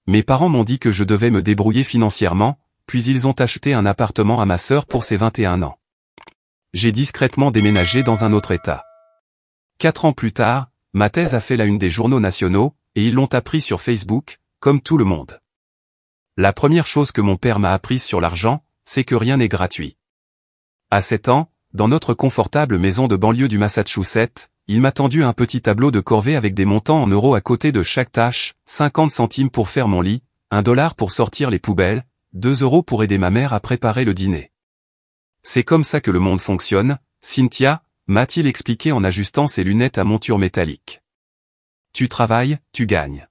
Mes parents m'ont dit que je devais me débrouiller financièrement, puis ils ont acheté un appartement à ma sœur pour ses 21 ans. J'ai discrètement déménagé dans un autre état. 4 ans plus tard, ma thèse a fait la une des journaux nationaux, et ils l'ont appris sur Facebook, comme tout le monde. La première chose que mon père m'a apprise sur l'argent, c'est que rien n'est gratuit. À 7 ans, dans notre confortable maison de banlieue du Massachusetts, il m'a tendu un petit tableau de corvée avec des montants en euros à côté de chaque tâche, 50 centimes pour faire mon lit, $1 pour sortir les poubelles, 2 € pour aider ma mère à préparer le dîner. C'est comme ça que le monde fonctionne, Cynthia, m'a-t-il expliqué en ajustant ses lunettes à monture métallique. Tu travailles, tu gagnes.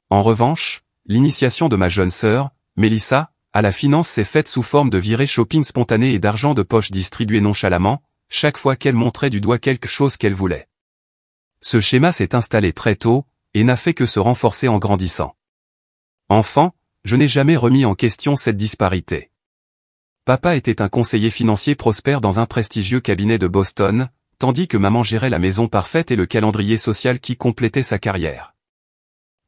En revanche, l'initiation de ma jeune sœur, Mélissa, à la finance s'est faite sous forme de virées shopping spontanées et d'argent de poche distribué nonchalamment, chaque fois qu'elle montrait du doigt quelque chose qu'elle voulait. Ce schéma s'est installé très tôt, et n'a fait que se renforcer en grandissant. Enfant, je n'ai jamais remis en question cette disparité. Papa était un conseiller financier prospère dans un prestigieux cabinet de Boston, tandis que maman gérait la maison parfaite et le calendrier social qui complétait sa carrière.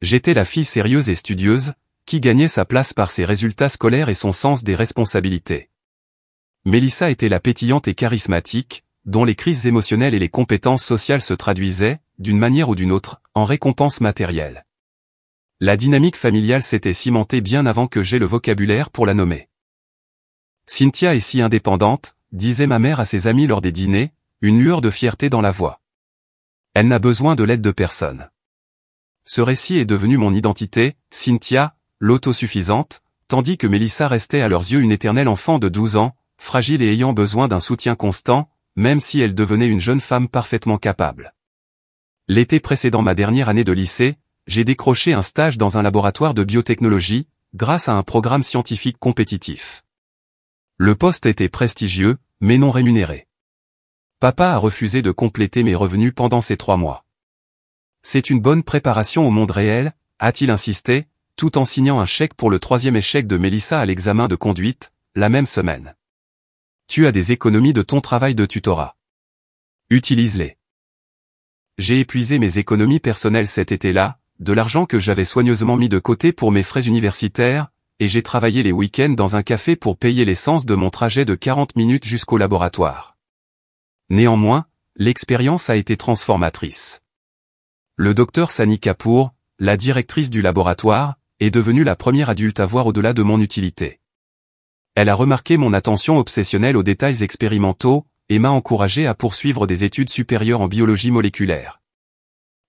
J'étais la fille sérieuse et studieuse, qui gagnait sa place par ses résultats scolaires et son sens des responsabilités. Mélissa était la pétillante et charismatique, dont les crises émotionnelles et les compétences sociales se traduisaient, d'une manière ou d'une autre, en récompenses matérielles. La dynamique familiale s'était cimentée bien avant que j'aie le vocabulaire pour la nommer. Cynthia est si indépendante, disait ma mère à ses amis lors des dîners, une lueur de fierté dans la voix. Elle n'a besoin de l'aide de personne. Ce récit est devenu mon identité, Cynthia, l'autosuffisante, tandis que Mélissa restait à leurs yeux une éternelle enfant de 12 ans, fragile et ayant besoin d'un soutien constant, même si elle devenait une jeune femme parfaitement capable. L'été précédant ma dernière année de lycée, j'ai décroché un stage dans un laboratoire de biotechnologie, grâce à un programme scientifique compétitif. Le poste était prestigieux, mais non rémunéré. Papa a refusé de compléter mes revenus pendant ces 3 mois. C'est une bonne préparation au monde réel, a-t-il insisté, tout en signant un chèque pour le 3e échec de Mélissa à l'examen de conduite, la même semaine. Tu as des économies de ton travail de tutorat. Utilise-les. J'ai épuisé mes économies personnelles cet été-là, de l'argent que j'avais soigneusement mis de côté pour mes frais universitaires, et j'ai travaillé les week-ends dans un café pour payer l'essence de mon trajet de 40 minutes jusqu'au laboratoire. Néanmoins, l'expérience a été transformatrice. Le docteur Sani Kapoor, la directrice du laboratoire, est devenue la première adulte à voir au-delà de mon utilité. Elle a remarqué mon attention obsessionnelle aux détails expérimentaux, et m'a encouragé à poursuivre des études supérieures en biologie moléculaire.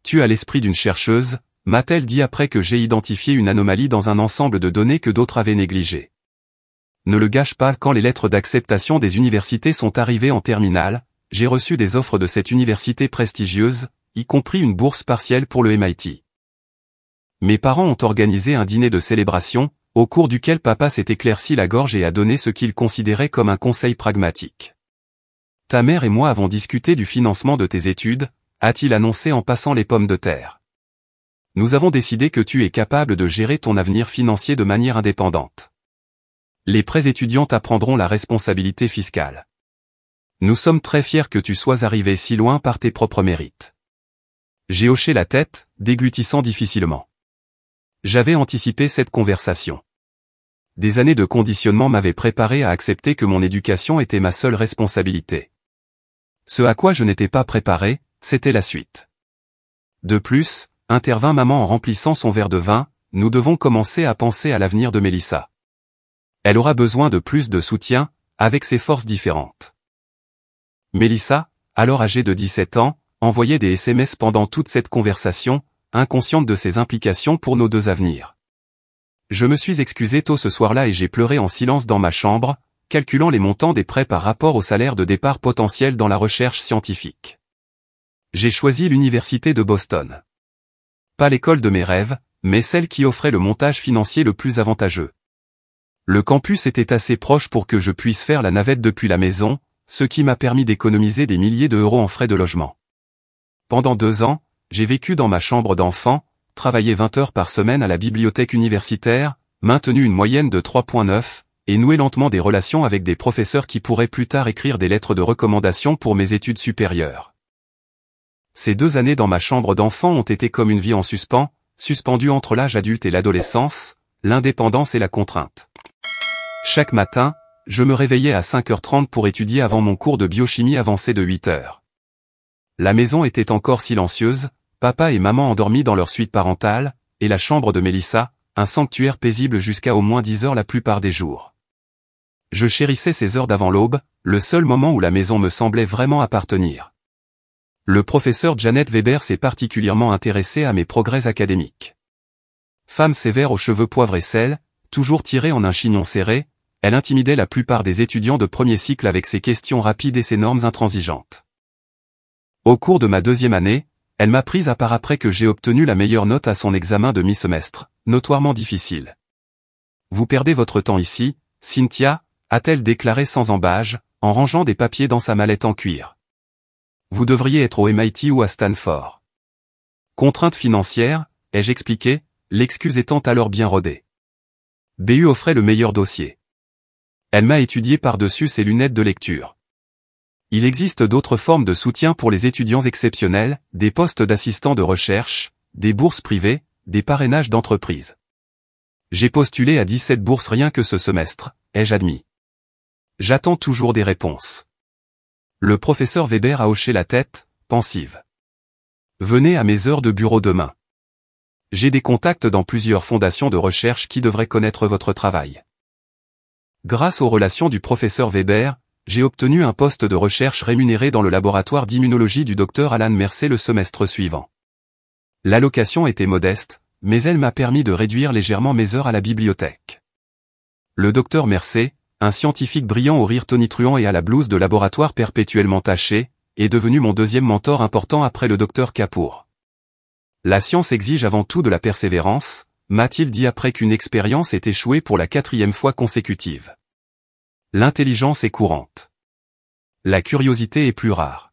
Tu as l'esprit d'une chercheuse, m'a-t-elle dit après que j'ai identifié une anomalie dans un ensemble de données que d'autres avaient négligées. Ne le gâche pas, quand les lettres d'acceptation des universités sont arrivées en terminale, j'ai reçu des offres de cette université prestigieuse, y compris une bourse partielle pour le MIT. Mes parents ont organisé un dîner de célébration, au cours duquel papa s'est éclairci la gorge et a donné ce qu'il considérait comme un conseil pragmatique. Ta mère et moi avons discuté du financement de tes études, a-t-il annoncé en passant les pommes de terre. Nous avons décidé que tu es capable de gérer ton avenir financier de manière indépendante. Les prêts étudiants t'apprendront la responsabilité fiscale. Nous sommes très fiers que tu sois arrivé si loin par tes propres mérites. J'ai hoché la tête, déglutissant difficilement. J'avais anticipé cette conversation. Des années de conditionnement m'avaient préparé à accepter que mon éducation était ma seule responsabilité. Ce à quoi je n'étais pas préparé, c'était la suite. De plus, intervint maman en remplissant son verre de vin, nous devons commencer à penser à l'avenir de Mélissa. Elle aura besoin de plus de soutien, avec ses forces différentes. Mélissa, alors âgée de 17 ans, envoyait des SMS pendant toute cette conversation, inconsciente de ses implications pour nos 2 avenirs. Je me suis excusé tôt ce soir-là et j'ai pleuré en silence dans ma chambre, calculant les montants des prêts par rapport au salaire de départ potentiel dans la recherche scientifique. J'ai choisi l'université de Boston. Pas l'école de mes rêves, mais celle qui offrait le montage financier le plus avantageux. Le campus était assez proche pour que je puisse faire la navette depuis la maison, ce qui m'a permis d'économiser des milliers d'euros en frais de logement. Pendant 2 ans, j'ai vécu dans ma chambre d'enfant, travaillé 20 heures par semaine à la bibliothèque universitaire, maintenu une moyenne de 3,9, et noué lentement des relations avec des professeurs qui pourraient plus tard écrire des lettres de recommandation pour mes études supérieures. Ces 2 années dans ma chambre d'enfant ont été comme une vie en suspens, suspendu entre l'âge adulte et l'adolescence, l'indépendance et la contrainte. Chaque matin, je me réveillais à 5h30 pour étudier avant mon cours de biochimie avancé de 8h. La maison était encore silencieuse, papa et maman endormis dans leur suite parentale, et la chambre de Mélissa, un sanctuaire paisible jusqu'à au moins 10h la plupart des jours. Je chérissais ces heures d'avant l'aube, le seul moment où la maison me semblait vraiment appartenir. Le professeur Janet Weber s'est particulièrement intéressé à mes progrès académiques. Femme sévère aux cheveux poivre et sel, toujours tirée en un chignon serré, elle intimidait la plupart des étudiants de premier cycle avec ses questions rapides et ses normes intransigeantes. Au cours de ma 2e année, elle m'a prise à part après que j'ai obtenu la meilleure note à son examen de mi-semestre, notoirement difficile. « Vous perdez votre temps ici, Cynthia », a-t-elle déclaré sans embâge, en rangeant des papiers dans sa mallette en cuir. « Vous devriez être au MIT ou à Stanford. » Contrainte financière, ai-je expliqué, l'excuse étant alors bien rodée. BU offrait le meilleur dossier. Elle m'a étudié par-dessus ses lunettes de lecture. Il existe d'autres formes de soutien pour les étudiants exceptionnels, des postes d'assistants de recherche, des bourses privées, des parrainages d'entreprise. J'ai postulé à 17 bourses rien que ce semestre, ai-je admis. J'attends toujours des réponses. Le professeur Weber a hoché la tête, pensive. Venez à mes heures de bureau demain. J'ai des contacts dans plusieurs fondations de recherche qui devraient connaître votre travail. Grâce aux relations du professeur Weber, j'ai obtenu un poste de recherche rémunéré dans le laboratoire d'immunologie du docteur Alan Mercer le semestre suivant. L'allocation était modeste, mais elle m'a permis de réduire légèrement mes heures à la bibliothèque. Le docteur Mercer, un scientifique brillant au rire tonitruant et à la blouse de laboratoire perpétuellement tachée, est devenu mon 2e mentor important après le docteur Kapoor. La science exige avant tout de la persévérance, m'a-t-il dit après qu'une expérience ait échoué pour la 4e fois consécutive. L'intelligence est courante. La curiosité est plus rare.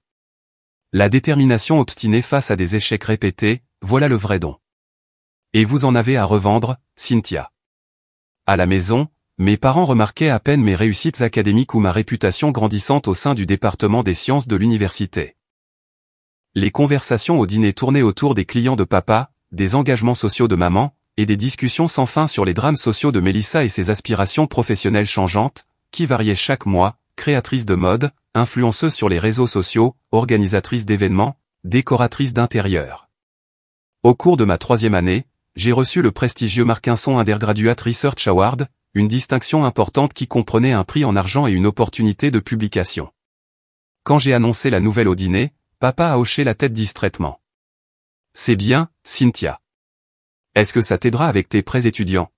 La détermination obstinée face à des échecs répétés, voilà le vrai don. Et vous en avez à revendre, Cynthia. À la maison, mes parents remarquaient à peine mes réussites académiques ou ma réputation grandissante au sein du département des sciences de l'université. Les conversations au dîner tournaient autour des clients de papa, des engagements sociaux de maman, et des discussions sans fin sur les drames sociaux de Mélissa et ses aspirations professionnelles changeantes, qui variaient chaque mois, créatrice de mode, influenceuse sur les réseaux sociaux, organisatrice d'événements, décoratrice d'intérieur. Au cours de ma 3e année, j'ai reçu le prestigieux Markinson Undergraduate Research Award, une distinction importante qui comprenait un prix en argent et une opportunité de publication. Quand j'ai annoncé la nouvelle au dîner, papa a hoché la tête distraitement. « C'est bien, Cynthia. Est-ce que ça t'aidera avec tes prêts étudiants ?»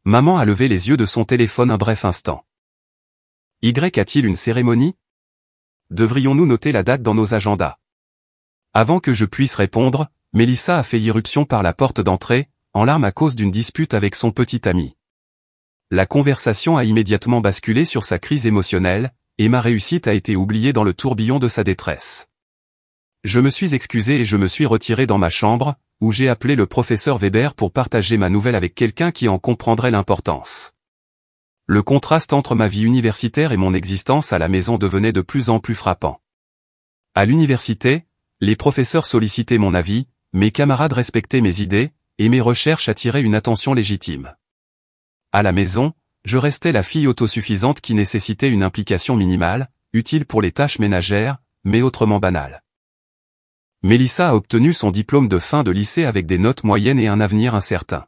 Maman a levé les yeux de son téléphone un bref instant. « A-t-il une cérémonie ? Devrions-nous noter la date dans nos agendas ?» Avant que je puisse répondre, Mélissa a fait irruption par la porte d'entrée, en larmes à cause d'une dispute avec son petit ami. La conversation a immédiatement basculé sur sa crise émotionnelle, et ma réussite a été oubliée dans le tourbillon de sa détresse. Je me suis excusé et je me suis retiré dans ma chambre, où j'ai appelé le professeur Weber pour partager ma nouvelle avec quelqu'un qui en comprendrait l'importance. Le contraste entre ma vie universitaire et mon existence à la maison devenait de plus en plus frappant. À l'université, les professeurs sollicitaient mon avis, mes camarades respectaient mes idées, et mes recherches attiraient une attention légitime. À la maison, je restais la fille autosuffisante qui nécessitait une implication minimale, utile pour les tâches ménagères, mais autrement banale. Mélissa a obtenu son diplôme de fin de lycée avec des notes moyennes et un avenir incertain.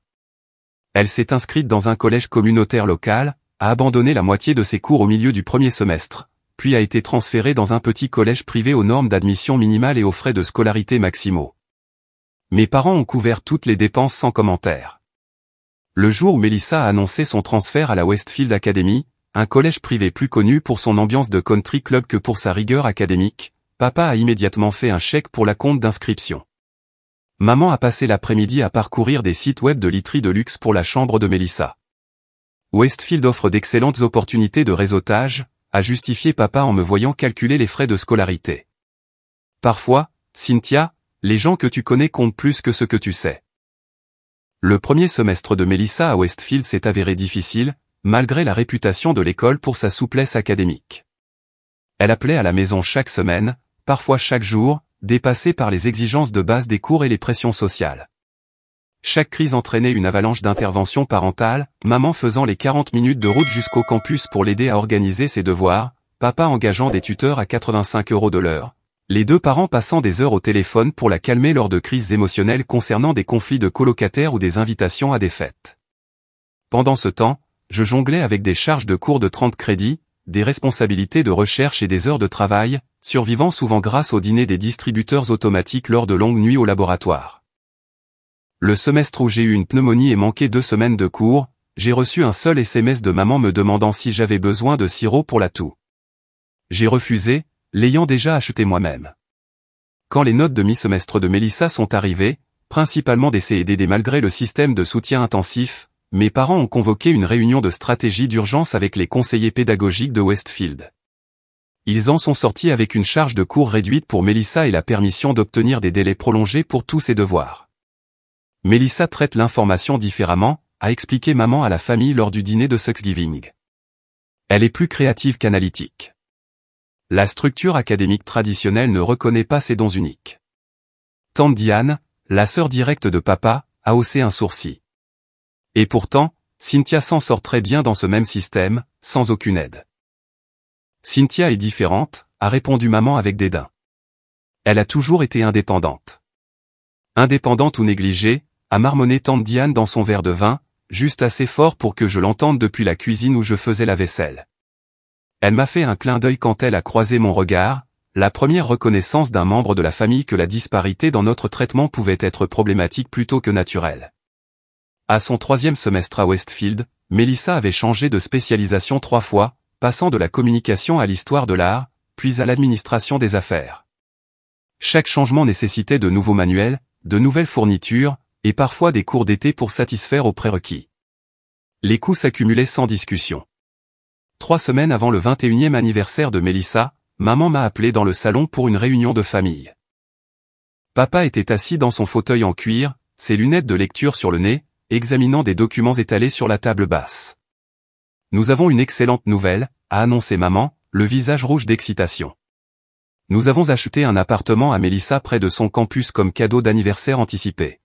Elle s'est inscrite dans un collège communautaire local, a abandonné la moitié de ses cours au milieu du 1er semestre, puis a été transférée dans un petit collège privé aux normes d'admission minimales et aux frais de scolarité maximaux. Mes parents ont couvert toutes les dépenses sans commentaire. Le jour où Mélissa a annoncé son transfert à la Westfield Academy, un collège privé plus connu pour son ambiance de country club que pour sa rigueur académique, papa a immédiatement fait un chèque pour la compte d'inscription. Maman a passé l'après-midi à parcourir des sites web de literie de luxe pour la chambre de Mélissa. Westfield offre d'excellentes opportunités de réseautage, a justifié papa en me voyant calculer les frais de scolarité. Parfois, Cynthia, les gens que tu connais comptent plus que ce que tu sais. Le 1er semestre de Mélissa à Westfield s'est avéré difficile, malgré la réputation de l'école pour sa souplesse académique. Elle appelait à la maison chaque semaine, parfois chaque jour, dépassée par les exigences de base des cours et les pressions sociales. Chaque crise entraînait une avalanche d'interventions parentales, maman faisant les 40 minutes de route jusqu'au campus pour l'aider à organiser ses devoirs, papa engageant des tuteurs à 85 € de l'heure, les deux parents passant des heures au téléphone pour la calmer lors de crises émotionnelles concernant des conflits de colocataires ou des invitations à des fêtes. Pendant ce temps, je jonglais avec des charges de cours de 30 crédits, des responsabilités de recherche et des heures de travail, survivant souvent grâce au dîner des distributeurs automatiques lors de longues nuits au laboratoire. Le semestre où j'ai eu une pneumonie et manqué 2 semaines de cours, j'ai reçu un seul SMS de maman me demandant si j'avais besoin de sirop pour la toux. J'ai refusé, l'ayant déjà acheté moi-même. Quand les notes de mi-semestre de Mélissa sont arrivées, principalement des C et des D malgré le système de soutien intensif, mes parents ont convoqué une réunion de stratégie d'urgence avec les conseillers pédagogiques de Westfield. Ils en sont sortis avec une charge de cours réduite pour Mélissa et la permission d'obtenir des délais prolongés pour tous ses devoirs. Mélissa traite l'information différemment, a expliqué maman à la famille lors du dîner de Thanksgiving. Elle est plus créative qu'analytique. La structure académique traditionnelle ne reconnaît pas ses dons uniques. Tante Diane, la sœur directe de papa, a haussé un sourcil. Et pourtant, Cynthia s'en sort très bien dans ce même système, sans aucune aide. Cynthia est différente, a répondu maman avec dédain. Elle a toujours été indépendante. Indépendante ou négligée, a marmonné tante Diane dans son verre de vin, juste assez fort pour que je l'entende depuis la cuisine où je faisais la vaisselle. Elle m'a fait un clin d'œil quand elle a croisé mon regard, la première reconnaissance d'un membre de la famille que la disparité dans notre traitement pouvait être problématique plutôt que naturelle. À son 3e semestre à Westfield, Mélissa avait changé de spécialisation 3 fois, passant de la communication à l'histoire de l'art, puis à l'administration des affaires. Chaque changement nécessitait de nouveaux manuels, de nouvelles fournitures, et parfois des cours d'été pour satisfaire aux prérequis. Les coûts s'accumulaient sans discussion. 3 semaines avant le 21e anniversaire de Mélissa, maman m'a appelé dans le salon pour une réunion de famille. Papa était assis dans son fauteuil en cuir, ses lunettes de lecture sur le nez, examinant des documents étalés sur la table basse. Nous avons une excellente nouvelle, a annoncé maman, le visage rouge d'excitation. Nous avons acheté un appartement à Mélissa près de son campus comme cadeau d'anniversaire anticipé.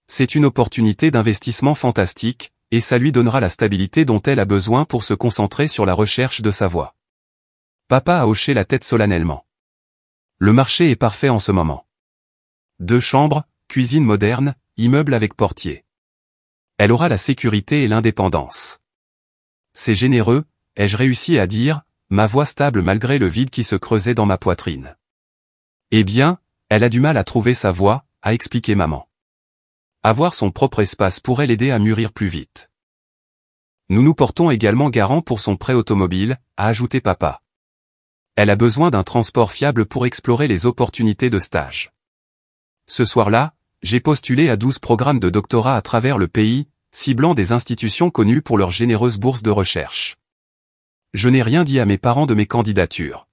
C'est une opportunité d'investissement fantastique, et ça lui donnera la stabilité dont elle a besoin pour se concentrer sur la recherche de sa voie. Papa a hoché la tête solennellement. Le marché est parfait en ce moment. 2 chambres, cuisine moderne, immeuble avec portier. Elle aura la sécurité et l'indépendance. C'est généreux, ai-je réussi à dire, ma voix stable malgré le vide qui se creusait dans ma poitrine. Eh bien, elle a du mal à trouver sa voie, a expliqué maman. Avoir son propre espace pourrait l'aider à mûrir plus vite. Nous nous portons également garant pour son prêt automobile, a ajouté papa. Elle a besoin d'un transport fiable pour explorer les opportunités de stage. Ce soir-là, j'ai postulé à 12 programmes de doctorat à travers le pays, ciblant des institutions connues pour leurs généreuses bourses de recherche. Je n'ai rien dit à mes parents de mes candidatures.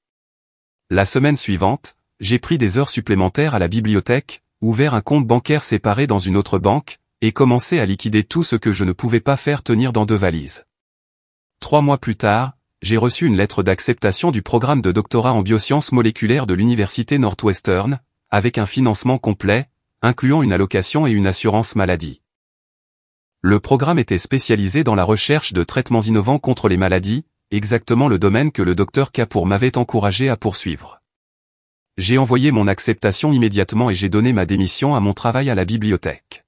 La semaine suivante, j'ai pris des heures supplémentaires à la bibliothèque, ouvert un compte bancaire séparé dans une autre banque, et commencé à liquider tout ce que je ne pouvais pas faire tenir dans 2 valises. 3 mois plus tard, j'ai reçu une lettre d'acceptation du programme de doctorat en biosciences moléculaires de l'université Northwestern, avec un financement complet, incluant une allocation et une assurance maladie. Le programme était spécialisé dans la recherche de traitements innovants contre les maladies, exactement le domaine que le docteur Kapoor m'avait encouragé à poursuivre. J'ai envoyé mon acceptation immédiatement et j'ai donné ma démission à mon travail à la bibliothèque.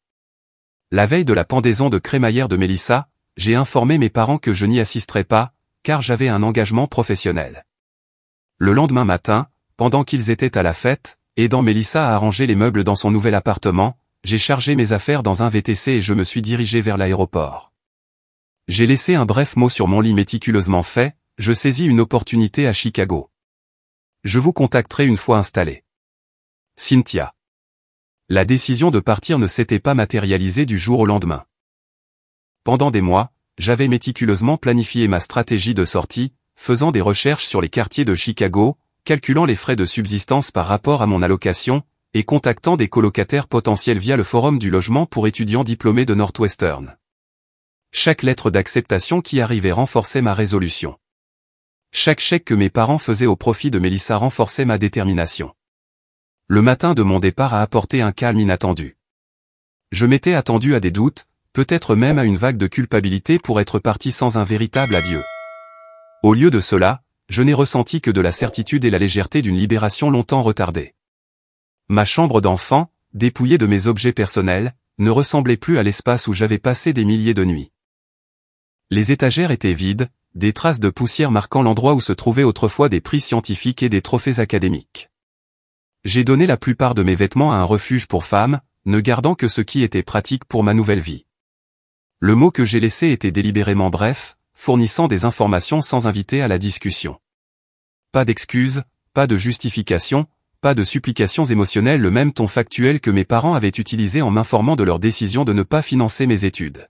La veille de la pendaison de crémaillère de Mélissa, j'ai informé mes parents que je n'y assisterais pas, car j'avais un engagement professionnel. Le lendemain matin, pendant qu'ils étaient à la fête, aidant Mélissa à arranger les meubles dans son nouvel appartement, j'ai chargé mes affaires dans un VTC et je me suis dirigé vers l'aéroport. J'ai laissé un bref mot sur mon lit méticuleusement fait, je saisis une opportunité à Chicago. Je vous contacterai une fois installé. Cynthia. La décision de partir ne s'était pas matérialisée du jour au lendemain. Pendant des mois, j'avais méticuleusement planifié ma stratégie de sortie, faisant des recherches sur les quartiers de Chicago, calculant les frais de subsistance par rapport à mon allocation, et contactant des colocataires potentiels via le forum du logement pour étudiants diplômés de Northwestern. Chaque lettre d'acceptation qui arrivait renforçait ma résolution. Chaque chèque que mes parents faisaient au profit de Mélissa renforçait ma détermination. Le matin de mon départ a apporté un calme inattendu. Je m'étais attendu à des doutes, peut-être même à une vague de culpabilité pour être parti sans un véritable adieu. Au lieu de cela, je n'ai ressenti que de la certitude et la légèreté d'une libération longtemps retardée. Ma chambre d'enfant, dépouillée de mes objets personnels, ne ressemblait plus à l'espace où j'avais passé des milliers de nuits. Les étagères étaient vides, des traces de poussière marquant l'endroit où se trouvaient autrefois des prix scientifiques et des trophées académiques. J'ai donné la plupart de mes vêtements à un refuge pour femmes, ne gardant que ce qui était pratique pour ma nouvelle vie. Le mot que j'ai laissé était délibérément bref, fournissant des informations sans inviter à la discussion. Pas d'excuses, pas de justifications, pas de supplications émotionnelles, le même ton factuel que mes parents avaient utilisé en m'informant de leur décision de ne pas financer mes études.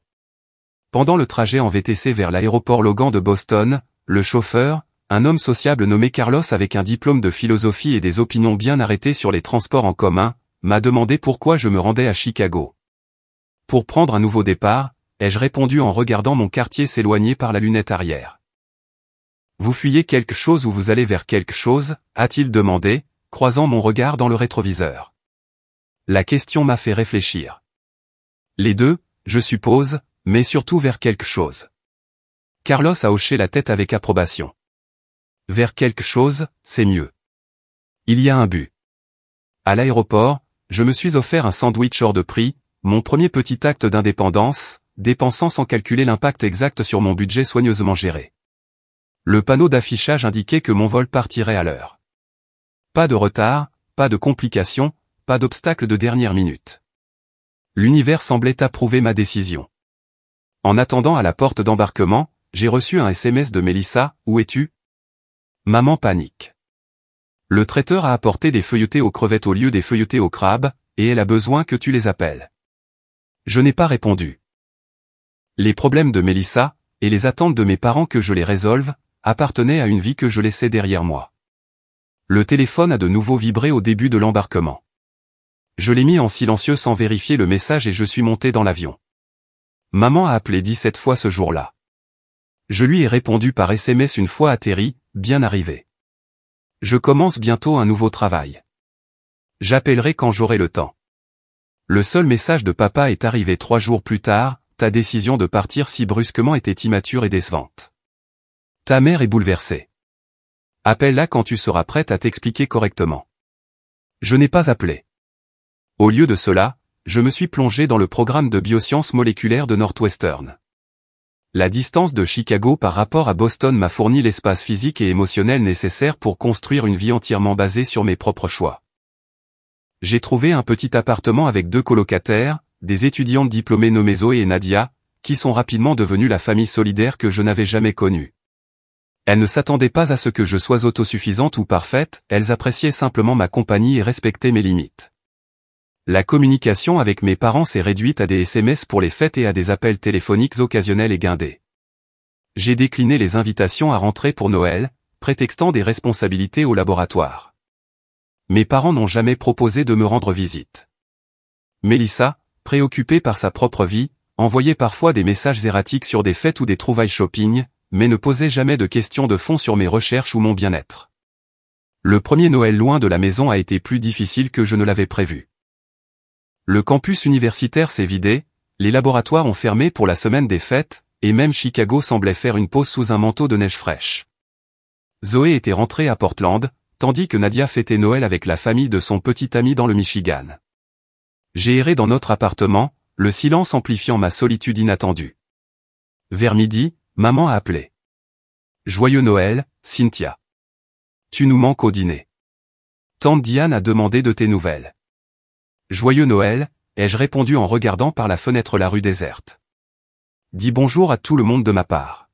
Pendant le trajet en VTC vers l'aéroport Logan de Boston, le chauffeur, un homme sociable nommé Carlos avec un diplôme de philosophie et des opinions bien arrêtées sur les transports en commun, m'a demandé pourquoi je me rendais à Chicago. Pour prendre un nouveau départ, ai-je répondu en regardant mon quartier s'éloigner par la lunette arrière. Vous fuyez quelque chose ou vous allez vers quelque chose, a-t-il demandé, croisant mon regard dans le rétroviseur. La question m'a fait réfléchir. Les deux, je suppose, mais surtout vers quelque chose. Carlos a hoché la tête avec approbation. Vers quelque chose, c'est mieux. Il y a un but. À l'aéroport, je me suis offert un sandwich hors de prix, mon premier petit acte d'indépendance, dépensant sans calculer l'impact exact sur mon budget soigneusement géré. Le panneau d'affichage indiquait que mon vol partirait à l'heure. Pas de retard, pas de complications, pas d'obstacle de dernière minute. L'univers semblait approuver ma décision. En attendant à la porte d'embarquement, j'ai reçu un SMS de Mélissa, « Où es-tu » Maman panique. Le traiteur a apporté des feuilletés aux crevettes au lieu des feuilletés aux crabes, et elle a besoin que tu les appelles. Je n'ai pas répondu. Les problèmes de Mélissa, et les attentes de mes parents que je les résolve, appartenaient à une vie que je laissais derrière moi. Le téléphone a de nouveau vibré au début de l'embarquement. Je l'ai mis en silencieux sans vérifier le message et je suis monté dans l'avion. Maman a appelé 17 fois ce jour-là. Je lui ai répondu par SMS une fois atterri, bien arrivé. Je commence bientôt un nouveau travail. J'appellerai quand j'aurai le temps. Le seul message de papa est arrivé 3 jours plus tard, ta décision de partir si brusquement était immature et décevante. Ta mère est bouleversée. Appelle-la quand tu seras prête à t'expliquer correctement. Je n'ai pas appelé. Au lieu de cela, je me suis plongé dans le programme de biosciences moléculaires de Northwestern. La distance de Chicago par rapport à Boston m'a fourni l'espace physique et émotionnel nécessaire pour construire une vie entièrement basée sur mes propres choix. J'ai trouvé un petit appartement avec 2 colocataires, des étudiantes diplômées nommées Zoé et Nadia, qui sont rapidement devenues la famille solidaire que je n'avais jamais connue. Elles ne s'attendaient pas à ce que je sois autosuffisante ou parfaite, elles appréciaient simplement ma compagnie et respectaient mes limites. La communication avec mes parents s'est réduite à des SMS pour les fêtes et à des appels téléphoniques occasionnels et guindés. J'ai décliné les invitations à rentrer pour Noël, prétextant des responsabilités au laboratoire. Mes parents n'ont jamais proposé de me rendre visite. Mélissa, préoccupée par sa propre vie, envoyait parfois des messages erratiques sur des fêtes ou des trouvailles shopping, mais ne posait jamais de questions de fond sur mes recherches ou mon bien-être. Le premier Noël loin de la maison a été plus difficile que je ne l'avais prévu. Le campus universitaire s'est vidé, les laboratoires ont fermé pour la semaine des fêtes, et même Chicago semblait faire une pause sous un manteau de neige fraîche. Zoé était rentrée à Portland, tandis que Nadia fêtait Noël avec la famille de son petit ami dans le Michigan. J'ai erré dans notre appartement, le silence amplifiant ma solitude inattendue. Vers midi, maman a appelé. Joyeux Noël, Cynthia. Tu nous manques au dîner. Tante Diane a demandé de tes nouvelles. Joyeux Noël, ai-je répondu en regardant par la fenêtre la rue déserte. Dis bonjour à tout le monde de ma part.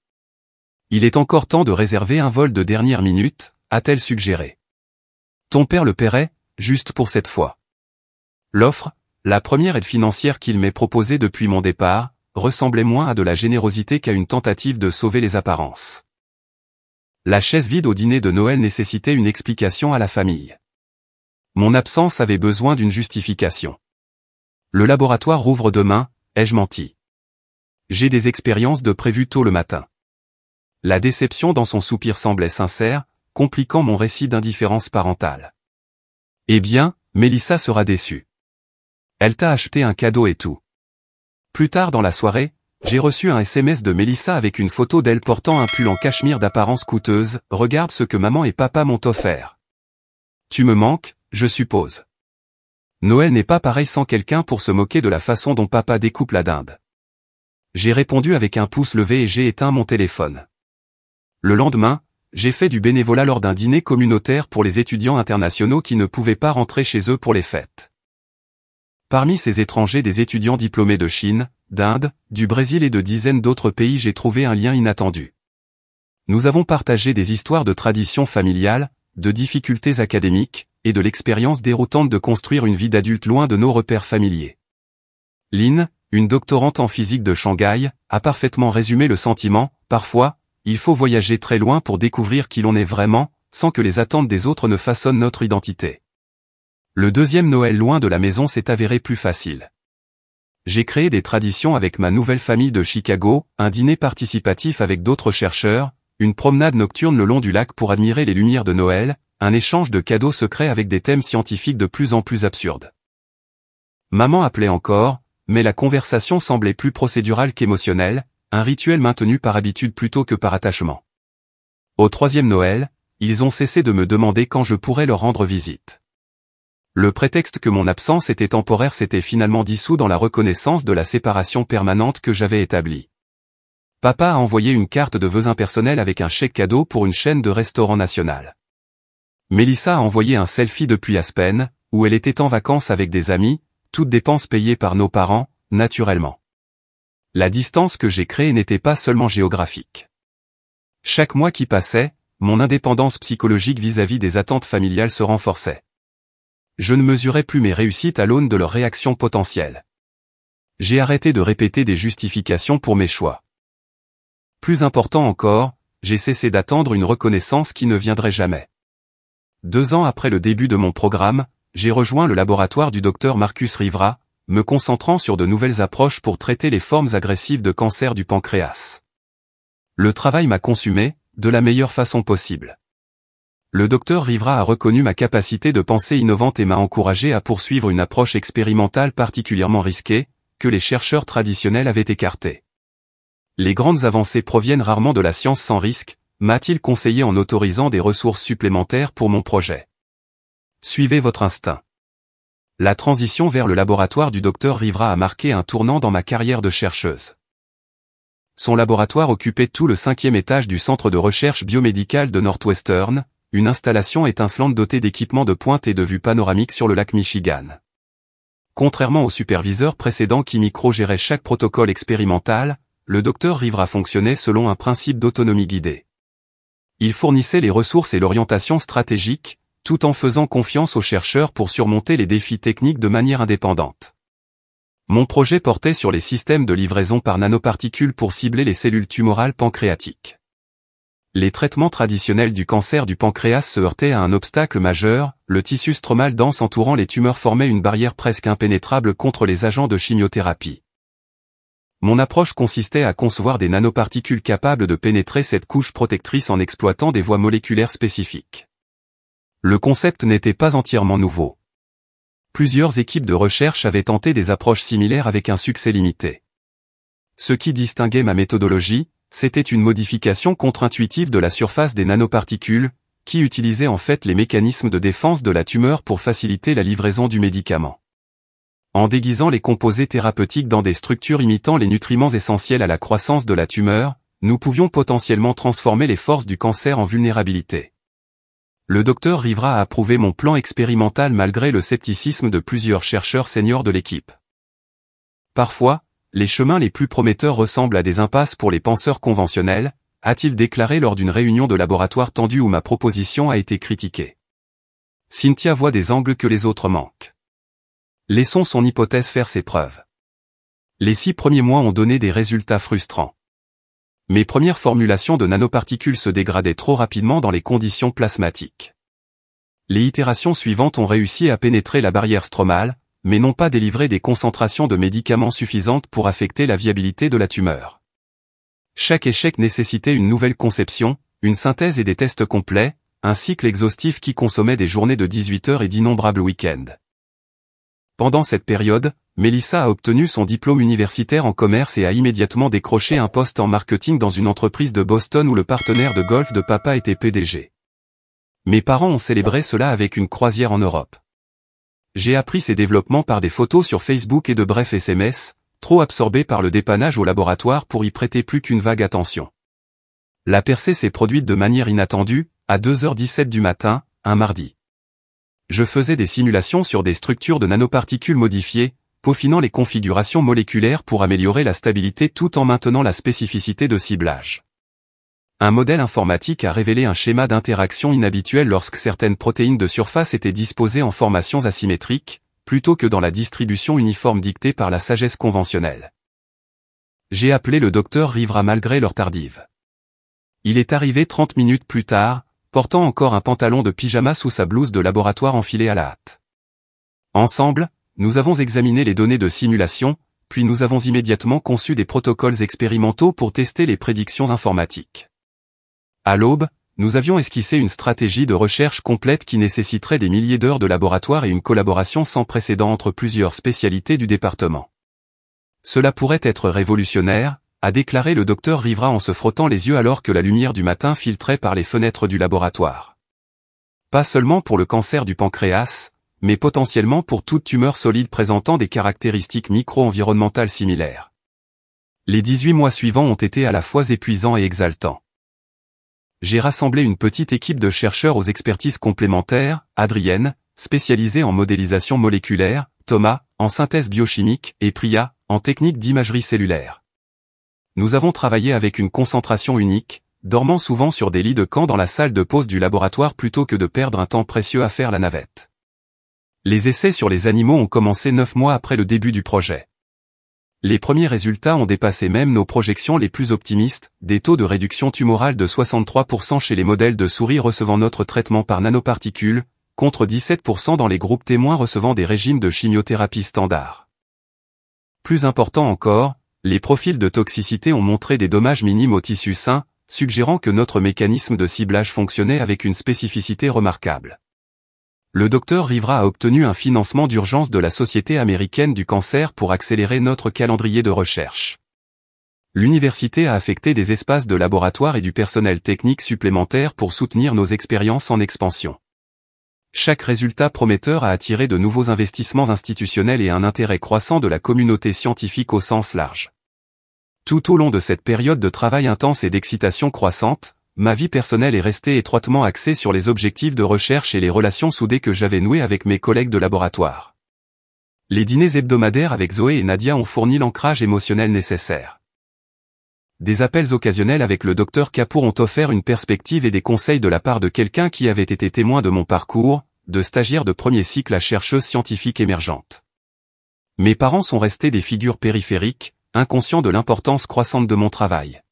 Il est encore temps de réserver un vol de dernière minute, a-t-elle suggéré. Ton père le paierait, juste pour cette fois. L'offre, la première aide financière qu'il m'ait proposée depuis mon départ, ressemblait moins à de la générosité qu'à une tentative de sauver les apparences. La chaise vide au dîner de Noël nécessitait une explication à la famille. Mon absence avait besoin d'une justification. Le laboratoire rouvre demain, ai-je menti. J'ai des expériences de prévues tôt le matin. La déception dans son soupir semblait sincère, compliquant mon récit d'indifférence parentale. Eh bien, Mélissa sera déçue. Elle t'a acheté un cadeau et tout. Plus tard dans la soirée, j'ai reçu un SMS de Mélissa avec une photo d'elle portant un pull en cachemire d'apparence coûteuse. Regarde ce que maman et papa m'ont offert. Tu me manques, je suppose. Noël n'est pas pareil sans quelqu'un pour se moquer de la façon dont papa découpe la dinde. J'ai répondu avec un pouce levé et j'ai éteint mon téléphone. Le lendemain, j'ai fait du bénévolat lors d'un dîner communautaire pour les étudiants internationaux qui ne pouvaient pas rentrer chez eux pour les fêtes. Parmi ces étrangers, des étudiants diplômés de Chine, d'Inde, du Brésil et de dizaines d'autres pays, j'ai trouvé un lien inattendu. Nous avons partagé des histoires de traditions familiales, de difficultés académiques, et de l'expérience déroutante de construire une vie d'adulte loin de nos repères familiers. Lynn, une doctorante en physique de Shanghai, a parfaitement résumé le sentiment. Parfois, il faut voyager très loin pour découvrir qui l'on est vraiment, sans que les attentes des autres ne façonnent notre identité. Le deuxième Noël loin de la maison s'est avéré plus facile. J'ai créé des traditions avec ma nouvelle famille de Chicago, un dîner participatif avec d'autres chercheurs, une promenade nocturne le long du lac pour admirer les lumières de Noël, un échange de cadeaux secrets avec des thèmes scientifiques de plus en plus absurdes. Maman appelait encore, mais la conversation semblait plus procédurale qu'émotionnelle, un rituel maintenu par habitude plutôt que par attachement. Au troisième Noël, ils ont cessé de me demander quand je pourrais leur rendre visite. Le prétexte que mon absence était temporaire s'était finalement dissous dans la reconnaissance de la séparation permanente que j'avais établie. Papa a envoyé une carte de vœux impersonnelle avec un chèque cadeau pour une chaîne de restaurants nationale. Mélissa a envoyé un selfie depuis Aspen, où elle était en vacances avec des amis, toutes dépenses payées par nos parents, naturellement. La distance que j'ai créée n'était pas seulement géographique. Chaque mois qui passait, mon indépendance psychologique vis-à-vis des attentes familiales se renforçait. Je ne mesurais plus mes réussites à l'aune de leurs réactions potentielles. J'ai arrêté de répéter des justifications pour mes choix. Plus important encore, j'ai cessé d'attendre une reconnaissance qui ne viendrait jamais. 2 ans après le début de mon programme, j'ai rejoint le laboratoire du docteur Marcus Rivra, me concentrant sur de nouvelles approches pour traiter les formes agressives de cancer du pancréas. Le travail m'a consumé, de la meilleure façon possible. Le docteur Rivra a reconnu ma capacité de pensée innovante et m'a encouragé à poursuivre une approche expérimentale particulièrement risquée, que les chercheurs traditionnels avaient écartée. Les grandes avancées proviennent rarement de la science sans risque, m'a-t-il conseillé en autorisant des ressources supplémentaires pour mon projet. Suivez votre instinct. La transition vers le laboratoire du docteur Rivra a marqué un tournant dans ma carrière de chercheuse. Son laboratoire occupait tout le 5e étage du centre de recherche biomédicale de Northwestern, une installation étincelante dotée d'équipements de pointe et de vues panoramiques sur le lac Michigan. Contrairement au superviseur précédent qui micro-gérait chaque protocole expérimental, le docteur Rivra fonctionnait selon un principe d'autonomie guidée. Il fournissait les ressources et l'orientation stratégique, tout en faisant confiance aux chercheurs pour surmonter les défis techniques de manière indépendante. Mon projet portait sur les systèmes de livraison par nanoparticules pour cibler les cellules tumorales pancréatiques. Les traitements traditionnels du cancer du pancréas se heurtaient à un obstacle majeur, le tissu stromal dense entourant les tumeurs formait une barrière presque impénétrable contre les agents de chimiothérapie. Mon approche consistait à concevoir des nanoparticules capables de pénétrer cette couche protectrice en exploitant des voies moléculaires spécifiques. Le concept n'était pas entièrement nouveau. Plusieurs équipes de recherche avaient tenté des approches similaires avec un succès limité. Ce qui distinguait ma méthodologie, c'était une modification contre-intuitive de la surface des nanoparticules, qui utilisait en fait les mécanismes de défense de la tumeur pour faciliter la livraison du médicament. En déguisant les composés thérapeutiques dans des structures imitant les nutriments essentiels à la croissance de la tumeur, nous pouvions potentiellement transformer les forces du cancer en vulnérabilité. Le docteur Rivra a approuvé mon plan expérimental malgré le scepticisme de plusieurs chercheurs seniors de l'équipe. Parfois, les chemins les plus prometteurs ressemblent à des impasses pour les penseurs conventionnels, a-t-il déclaré lors d'une réunion de laboratoire tendue où ma proposition a été critiquée. Cynthia voit des angles que les autres manquent. Laissons son hypothèse faire ses preuves. Les 6 premiers mois ont donné des résultats frustrants. Mes premières formulations de nanoparticules se dégradaient trop rapidement dans les conditions plasmatiques. Les itérations suivantes ont réussi à pénétrer la barrière stromale, mais n'ont pas délivré des concentrations de médicaments suffisantes pour affecter la viabilité de la tumeur. Chaque échec nécessitait une nouvelle conception, une synthèse et des tests complets, un cycle exhaustif qui consommait des journées de 18 heures et d'innombrables week-ends. Pendant cette période, Mélissa a obtenu son diplôme universitaire en commerce et a immédiatement décroché un poste en marketing dans une entreprise de Boston où le partenaire de golf de papa était PDG. Mes parents ont célébré cela avec une croisière en Europe. J'ai appris ces développements par des photos sur Facebook et de brefs SMS, trop absorbé par le dépannage au laboratoire pour y prêter plus qu'une vague attention. La percée s'est produite de manière inattendue, à 2h17 du matin, un mardi. Je faisais des simulations sur des structures de nanoparticules modifiées, peaufinant les configurations moléculaires pour améliorer la stabilité tout en maintenant la spécificité de ciblage. Un modèle informatique a révélé un schéma d'interaction inhabituel lorsque certaines protéines de surface étaient disposées en formations asymétriques, plutôt que dans la distribution uniforme dictée par la sagesse conventionnelle. J'ai appelé le docteur Rivera malgré l'heure tardive. Il est arrivé 30 minutes plus tard, portant encore un pantalon de pyjama sous sa blouse de laboratoire enfilée à la hâte. Ensemble, nous avons examiné les données de simulation, puis nous avons immédiatement conçu des protocoles expérimentaux pour tester les prédictions informatiques. À l'aube, nous avions esquissé une stratégie de recherche complète qui nécessiterait des milliers d'heures de laboratoire et une collaboration sans précédent entre plusieurs spécialités du département. Cela pourrait être révolutionnaire, a déclaré le docteur Rivera en se frottant les yeux alors que la lumière du matin filtrait par les fenêtres du laboratoire. Pas seulement pour le cancer du pancréas, mais potentiellement pour toute tumeur solide présentant des caractéristiques micro-environnementales similaires. Les 18 mois suivants ont été à la fois épuisants et exaltants. J'ai rassemblé une petite équipe de chercheurs aux expertises complémentaires, Adrienne, spécialisée en modélisation moléculaire, Thomas, en synthèse biochimique, et Priya, en technique d'imagerie cellulaire. Nous avons travaillé avec une concentration unique, dormant souvent sur des lits de camp dans la salle de pause du laboratoire plutôt que de perdre un temps précieux à faire la navette. Les essais sur les animaux ont commencé 9 mois après le début du projet. Les premiers résultats ont dépassé même nos projections les plus optimistes, des taux de réduction tumorale de 63% chez les modèles de souris recevant notre traitement par nanoparticules, contre 17% dans les groupes témoins recevant des régimes de chimiothérapie standard. Plus important encore, les profils de toxicité ont montré des dommages minimes au tissu sain, suggérant que notre mécanisme de ciblage fonctionnait avec une spécificité remarquable. Le docteur Rivera a obtenu un financement d'urgence de la Société américaine du cancer pour accélérer notre calendrier de recherche. L'université a affecté des espaces de laboratoire et du personnel technique supplémentaire pour soutenir nos expériences en expansion. Chaque résultat prometteur a attiré de nouveaux investissements institutionnels et un intérêt croissant de la communauté scientifique au sens large. Tout au long de cette période de travail intense et d'excitation croissante, ma vie personnelle est restée étroitement axée sur les objectifs de recherche et les relations soudées que j'avais nouées avec mes collègues de laboratoire. Les dîners hebdomadaires avec Zoé et Nadia ont fourni l'ancrage émotionnel nécessaire. Des appels occasionnels avec le docteur Kapoor ont offert une perspective et des conseils de la part de quelqu'un qui avait été témoin de mon parcours, de stagiaire de premier cycle à chercheuse scientifique émergente. Mes parents sont restés des figures périphériques, inconscients de l'importance croissante de mon travail.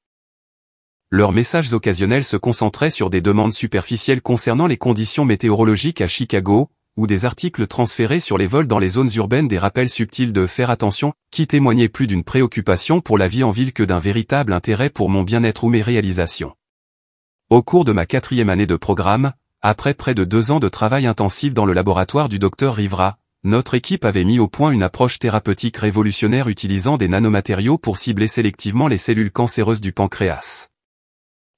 Leurs messages occasionnels se concentraient sur des demandes superficielles concernant les conditions météorologiques à Chicago, ou des articles transférés sur les vols dans les zones urbaines des rappels subtils de « faire attention », qui témoignaient plus d'une préoccupation pour la vie en ville que d'un véritable intérêt pour mon bien-être ou mes réalisations. Au cours de ma 4e année de programme, après près de 2 ans de travail intensif dans le laboratoire du docteur Rivera, notre équipe avait mis au point une approche thérapeutique révolutionnaire utilisant des nanomatériaux pour cibler sélectivement les cellules cancéreuses du pancréas.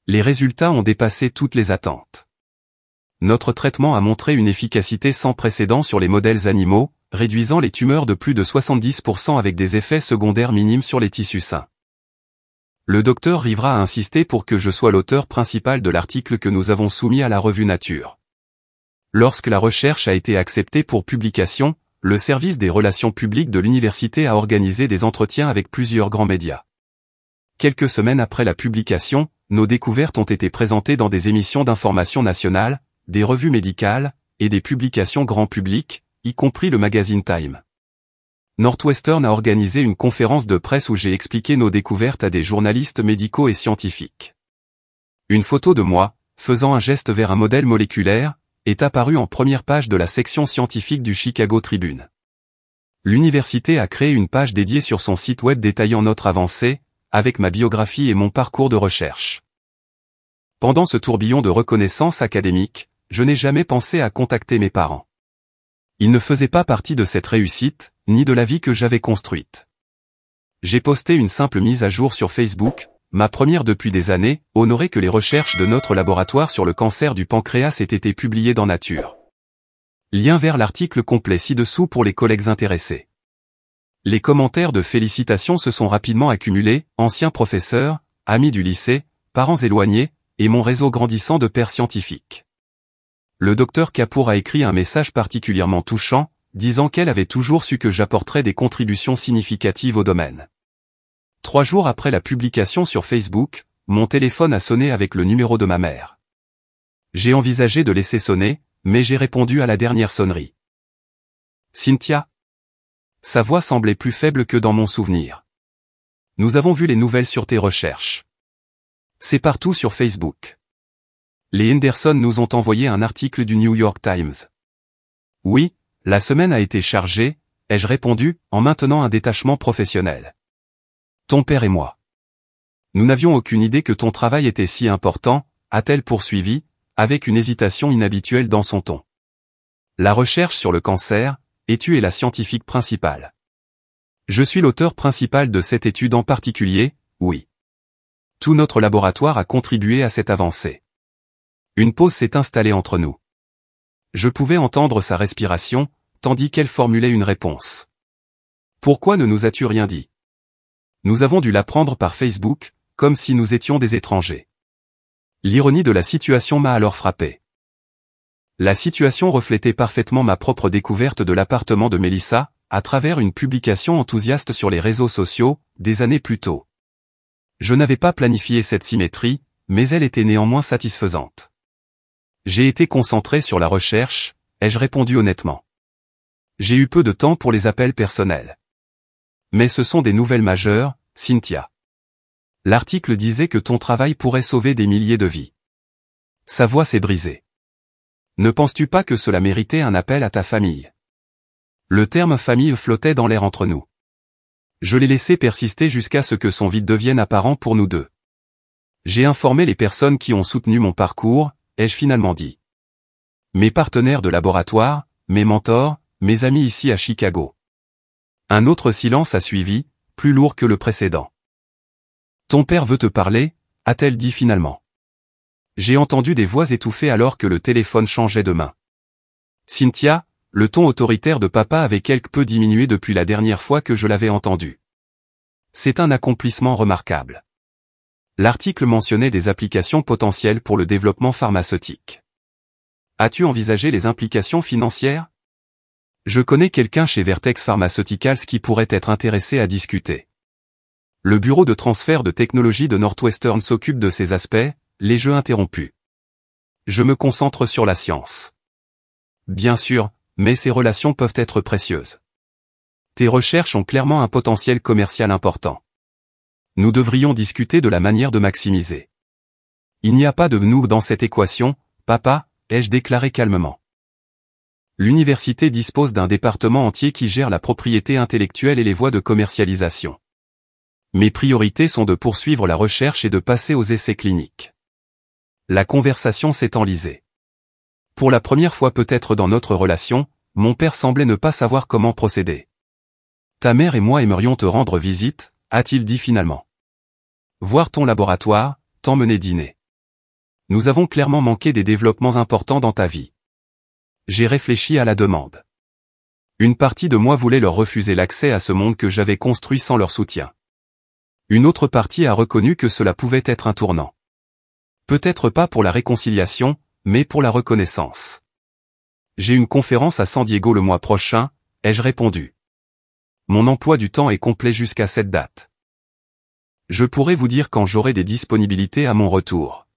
Les résultats ont dépassé toutes les attentes. Notre traitement a montré une efficacité sans précédent sur les modèles animaux, réduisant les tumeurs de plus de 70% avec des effets secondaires minimes sur les tissus sains. Le docteur Rivera a insisté pour que je sois l'auteur principal de l'article que nous avons soumis à la revue Nature. Lorsque la recherche a été acceptée pour publication, le service des relations publiques de l'université a organisé des entretiens avec plusieurs grands médias. Quelques semaines après la publication, nos découvertes ont été présentées dans des émissions d'information nationales, des revues médicales, et des publications grand public, y compris le magazine Time. Northwestern a organisé une conférence de presse où j'ai expliqué nos découvertes à des journalistes médicaux et scientifiques. Une photo de moi, faisant un geste vers un modèle moléculaire, est apparue en première page de la section scientifique du Chicago Tribune. L'université a créé une page dédiée sur son site web détaillant notre avancée, avec ma biographie et mon parcours de recherche. Pendant ce tourbillon de reconnaissance académique, je n'ai jamais pensé à contacter mes parents. Il ne faisait pas partie de cette réussite, ni de la vie que j'avais construite. J'ai posté une simple mise à jour sur Facebook, ma première depuis des années, honoré que les recherches de notre laboratoire sur le cancer du pancréas aient été publiées dans Nature. Lien vers l'article complet ci-dessous pour les collègues intéressés. Les commentaires de félicitations se sont rapidement accumulés, anciens professeurs, amis du lycée, parents éloignés, et mon réseau grandissant de pairs scientifiques. Le docteur Kapoor a écrit un message particulièrement touchant, disant qu'elle avait toujours su que j'apporterais des contributions significatives au domaine. 3 jours après la publication sur Facebook, mon téléphone a sonné avec le numéro de ma mère. J'ai envisagé de laisser sonner, mais j'ai répondu à la dernière sonnerie. Cynthia. Sa voix semblait plus faible que dans mon souvenir. Nous avons vu les nouvelles sur tes recherches. C'est partout sur Facebook. Les Henderson nous ont envoyé un article du New York Times. Oui, la semaine a été chargée, ai-je répondu, en maintenant un détachement professionnel. Ton père et moi. Nous n'avions aucune idée que ton travail était si important, a-t-elle poursuivi, avec une hésitation inhabituelle dans son ton. La recherche sur le cancer, et tu es la scientifique principale. Je suis l'auteur principal de cette étude en particulier, oui. Tout notre laboratoire a contribué à cette avancée. Une pause s'est installée entre nous. Je pouvais entendre sa respiration, tandis qu'elle formulait une réponse. Pourquoi ne nous as-tu rien dit? Nous avons dû l'apprendre par Facebook, comme si nous étions des étrangers. L'ironie de la situation m'a alors frappé. La situation reflétait parfaitement ma propre découverte de l'appartement de Mélissa, à travers une publication enthousiaste sur les réseaux sociaux, des années plus tôt. Je n'avais pas planifié cette symétrie, mais elle était néanmoins satisfaisante. J'ai été concentré sur la recherche, ai-je répondu honnêtement. J'ai eu peu de temps pour les appels personnels. Mais ce sont des nouvelles majeures, Cynthia. L'article disait que ton travail pourrait sauver des milliers de vies. Sa voix s'est brisée. Ne penses-tu pas que cela méritait un appel à ta famille? Le terme famille flottait dans l'air entre nous. Je l'ai laissé persister jusqu'à ce que son vide devienne apparent pour nous deux. J'ai informé les personnes qui ont soutenu mon parcours, ai-je finalement dit. Mes partenaires de laboratoire, mes mentors, mes amis ici à Chicago. Un autre silence a suivi, plus lourd que le précédent. Ton père veut te parler, a-t-elle dit finalement. J'ai entendu des voix étouffées alors que le téléphone changeait de main. Cynthia, le ton autoritaire de papa avait quelque peu diminué depuis la dernière fois que je l'avais entendu. C'est un accomplissement remarquable. L'article mentionnait des applications potentielles pour le développement pharmaceutique. As-tu envisagé les implications financières? Je connais quelqu'un chez Vertex Pharmaceuticals qui pourrait être intéressé à discuter. Le bureau de transfert de technologie de Northwestern s'occupe de ces aspects, les jeux interrompus. Je me concentre sur la science. Bien sûr, mais ces relations peuvent être précieuses. Tes recherches ont clairement un potentiel commercial important. Nous devrions discuter de la manière de maximiser. Il n'y a pas de nous dans cette équation, papa, ai-je déclaré calmement. L'université dispose d'un département entier qui gère la propriété intellectuelle et les voies de commercialisation. Mes priorités sont de poursuivre la recherche et de passer aux essais cliniques. La conversation s'est enlisée. Pour la première fois peut-être dans notre relation, mon père semblait ne pas savoir comment procéder. Ta mère et moi aimerions te rendre visite, a-t-il dit finalement. Voir ton laboratoire, t'emmener dîner. Nous avons clairement manqué des développements importants dans ta vie. J'ai réfléchi à la demande. Une partie de moi voulait leur refuser l'accès à ce monde que j'avais construit sans leur soutien. Une autre partie a reconnu que cela pouvait être un tournant. Peut-être pas pour la réconciliation, mais pour la reconnaissance. J'ai une conférence à San Diego le mois prochain, ai-je répondu. Mon emploi du temps est complet jusqu'à cette date. Je pourrais vous dire quand j'aurai des disponibilités à mon retour.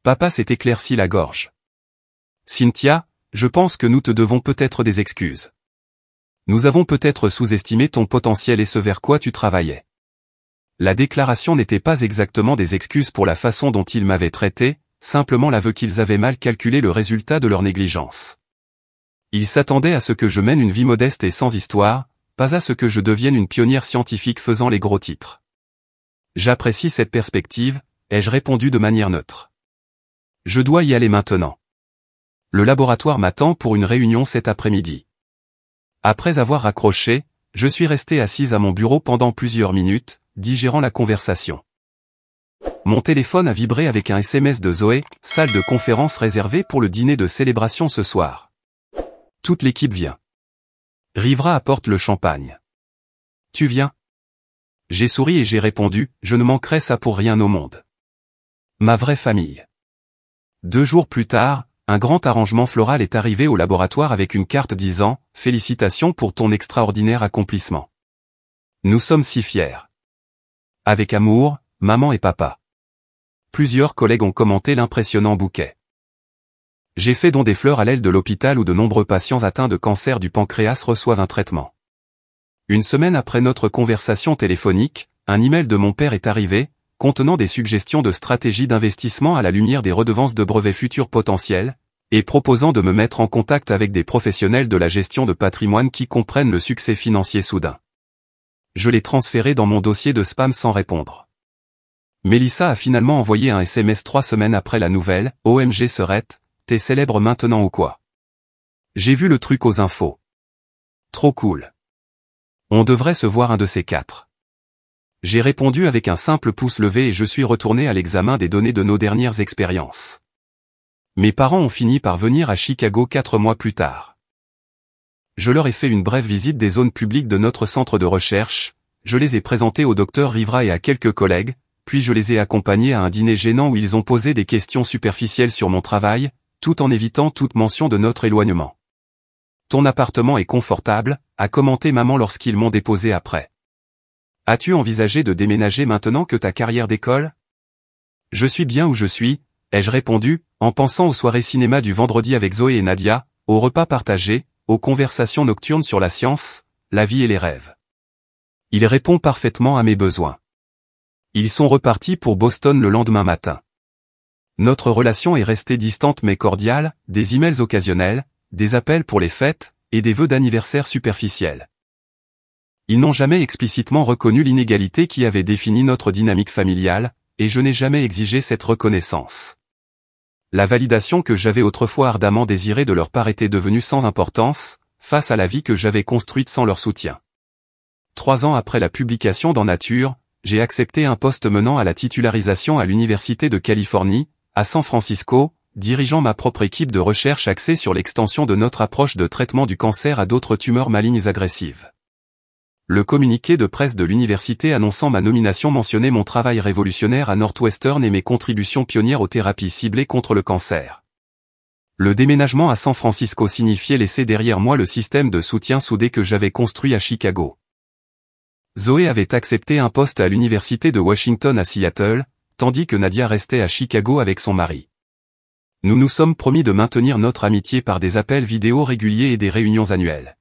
Papa s'est éclairci la gorge. Cynthia, je pense que nous te devons peut-être des excuses. Nous avons peut-être sous-estimé ton potentiel et ce vers quoi tu travaillais. La déclaration n'était pas exactement des excuses pour la façon dont ils m'avaient traité, simplement l'aveu qu'ils avaient mal calculé le résultat de leur négligence. Ils s'attendaient à ce que je mène une vie modeste et sans histoire, pas à ce que je devienne une pionnière scientifique faisant les gros titres. J'apprécie cette perspective, ai-je répondu de manière neutre. Je dois y aller maintenant. Le laboratoire m'attend pour une réunion cet après-midi. Après avoir raccroché, je suis resté assise à mon bureau pendant plusieurs minutes, digérant la conversation. Mon téléphone a vibré avec un SMS de Zoé, salle de conférence réservée pour le dîner de célébration ce soir. Toute l'équipe vient. Rivera apporte le champagne. Tu viens? J'ai souri et j'ai répondu, je ne manquerai ça pour rien au monde. Ma vraie famille. 2 jours plus tard, un grand arrangement floral est arrivé au laboratoire avec une carte disant « Félicitations pour ton extraordinaire accomplissement. Nous sommes si fiers. Avec amour, maman et papa. » Plusieurs collègues ont commenté l'impressionnant bouquet. J'ai fait don des fleurs à l'aile de l'hôpital où de nombreux patients atteints de cancer du pancréas reçoivent un traitement. Une semaine après notre conversation téléphonique, un email de mon père est arrivé, contenant des suggestions de stratégies d'investissement à la lumière des redevances de brevets futurs potentiels, et proposant de me mettre en contact avec des professionnels de la gestion de patrimoine qui comprennent le succès financier soudain. Je l'ai transféré dans mon dossier de spam sans répondre. Mélissa a finalement envoyé un SMS 3 semaines après la nouvelle, « OMG Serette, t'es célèbre maintenant ou quoi? J'ai vu le truc aux infos. Trop cool. On devrait se voir un de ces 4. » J'ai répondu avec un simple pouce levé et je suis retourné à l'examen des données de nos dernières expériences. Mes parents ont fini par venir à Chicago 4 mois plus tard. Je leur ai fait une brève visite des zones publiques de notre centre de recherche, je les ai présentés au docteur Rivera et à quelques collègues, puis je les ai accompagnés à un dîner gênant où ils ont posé des questions superficielles sur mon travail, tout en évitant toute mention de notre éloignement. Ton appartement est confortable, a commenté maman lorsqu'ils m'ont déposé après. As-tu envisagé de déménager maintenant que ta carrière décolle? Je suis bien où je suis, ai-je répondu, en pensant aux soirées cinéma du vendredi avec Zoé et Nadia, aux repas partagés, aux conversations nocturnes sur la science, la vie et les rêves. Il répond parfaitement à mes besoins. Ils sont repartis pour Boston le lendemain matin. Notre relation est restée distante mais cordiale, des emails occasionnels, des appels pour les fêtes, et des vœux d'anniversaire superficiels. Ils n'ont jamais explicitement reconnu l'inégalité qui avait défini notre dynamique familiale, et je n'ai jamais exigé cette reconnaissance. La validation que j'avais autrefois ardemment désirée de leur part était devenue sans importance, face à la vie que j'avais construite sans leur soutien. 3 ans après la publication dans Nature, j'ai accepté un poste menant à la titularisation à l'Université de Californie, à San Francisco, dirigeant ma propre équipe de recherche axée sur l'extension de notre approche de traitement du cancer à d'autres tumeurs malignes agressives. Le communiqué de presse de l'université annonçant ma nomination mentionnait mon travail révolutionnaire à Northwestern et mes contributions pionnières aux thérapies ciblées contre le cancer. Le déménagement à San Francisco signifiait laisser derrière moi le système de soutien soudé que j'avais construit à Chicago. Zoé avait accepté un poste à l'université de Washington à Seattle, tandis que Nadia restait à Chicago avec son mari. Nous nous sommes promis de maintenir notre amitié par des appels vidéo réguliers et des réunions annuelles.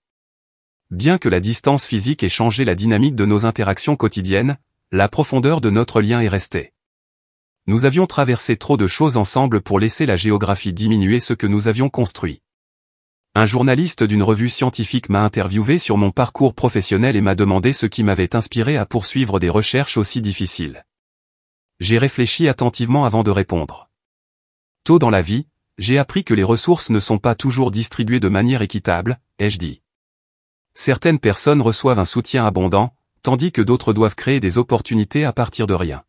Bien que la distance physique ait changé la dynamique de nos interactions quotidiennes, la profondeur de notre lien est restée. Nous avions traversé trop de choses ensemble pour laisser la géographie diminuer ce que nous avions construit. Un journaliste d'une revue scientifique m'a interviewé sur mon parcours professionnel et m'a demandé ce qui m'avait inspiré à poursuivre des recherches aussi difficiles. J'ai réfléchi attentivement avant de répondre. Tôt dans la vie, j'ai appris que les ressources ne sont pas toujours distribuées de manière équitable, ai-je dit. Certaines personnes reçoivent un soutien abondant, tandis que d'autres doivent créer des opportunités à partir de rien.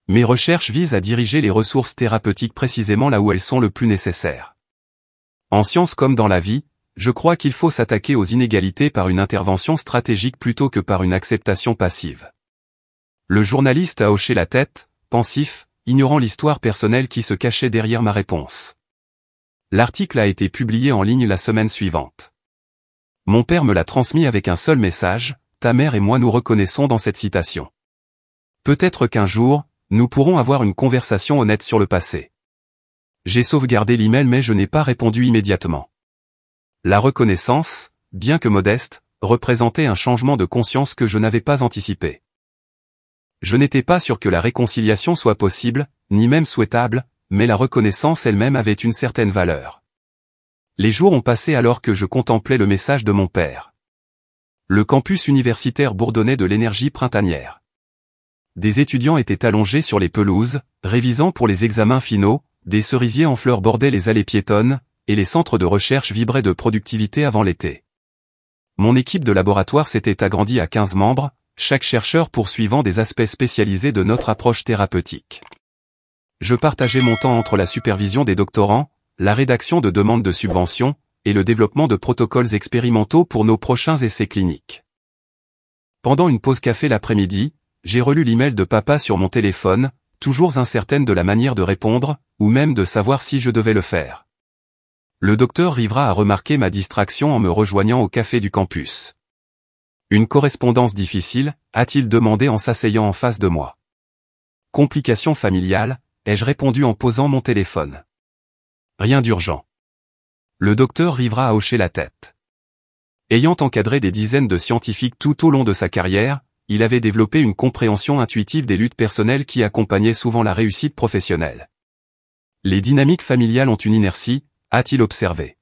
Mes recherches visent à diriger les ressources thérapeutiques précisément là où elles sont le plus nécessaires. En science comme dans la vie, je crois qu'il faut s'attaquer aux inégalités par une intervention stratégique plutôt que par une acceptation passive. Le journaliste a hoché la tête, pensif, ignorant l'histoire personnelle qui se cachait derrière ma réponse. L'article a été publié en ligne la semaine suivante. Mon père me l'a transmis avec un seul message, ta mère et moi nous reconnaissons dans cette citation. Peut-être qu'un jour, nous pourrons avoir une conversation honnête sur le passé. J'ai sauvegardé l'email mais je n'ai pas répondu immédiatement. La reconnaissance, bien que modeste, représentait un changement de conscience que je n'avais pas anticipé. Je n'étais pas sûr que la réconciliation soit possible, ni même souhaitable, mais la reconnaissance elle-même avait une certaine valeur. Les jours ont passé alors que je contemplais le message de mon père. Le campus universitaire bourdonnait de l'énergie printanière. Des étudiants étaient allongés sur les pelouses, révisant pour les examens finaux, des cerisiers en fleurs bordaient les allées piétonnes, et les centres de recherche vibraient de productivité avant l'été. Mon équipe de laboratoire s'était agrandie à 15 membres, chaque chercheur poursuivant des aspects spécialisés de notre approche thérapeutique. Je partageais mon temps entre la supervision des doctorants, la rédaction de demandes de subventions, et le développement de protocoles expérimentaux pour nos prochains essais cliniques. Pendant une pause café l'après-midi, j'ai relu l'email de papa sur mon téléphone, toujours incertaine de la manière de répondre, ou même de savoir si je devais le faire. Le docteur Rivera a remarqué ma distraction en me rejoignant au café du campus. Une correspondance difficile, a-t-il demandé en s'asseyant en face de moi. Complication familiale, ai-je répondu en posant mon téléphone. Rien d'urgent. Le docteur Rivera a hoché la tête. Ayant encadré des dizaines de scientifiques tout au long de sa carrière, il avait développé une compréhension intuitive des luttes personnelles qui accompagnaient souvent la réussite professionnelle. Les dynamiques familiales ont une inertie, a-t-il observé.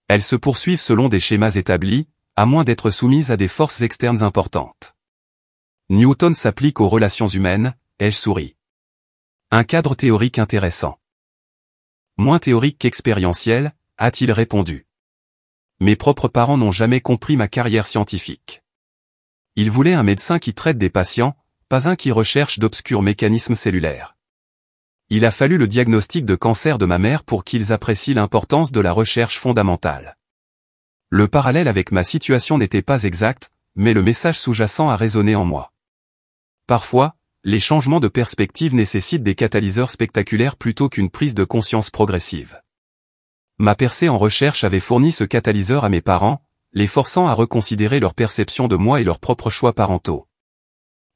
Elles se poursuivent selon des schémas établis, à moins d'être soumises à des forces externes importantes. Newton s'applique aux relations humaines, ai-je souri. Un cadre théorique intéressant. Moins théorique qu'expérientiel, a-t-il répondu. Mes propres parents n'ont jamais compris ma carrière scientifique. Ils voulaient un médecin qui traite des patients, pas un qui recherche d'obscurs mécanismes cellulaires. Il a fallu le diagnostic de cancer de ma mère pour qu'ils apprécient l'importance de la recherche fondamentale. Le parallèle avec ma situation n'était pas exact, mais le message sous-jacent a résonné en moi. Parfois, les changements de perspective nécessitent des catalyseurs spectaculaires plutôt qu'une prise de conscience progressive. Ma percée en recherche avait fourni ce catalyseur à mes parents, les forçant à reconsidérer leur perception de moi et leurs propres choix parentaux.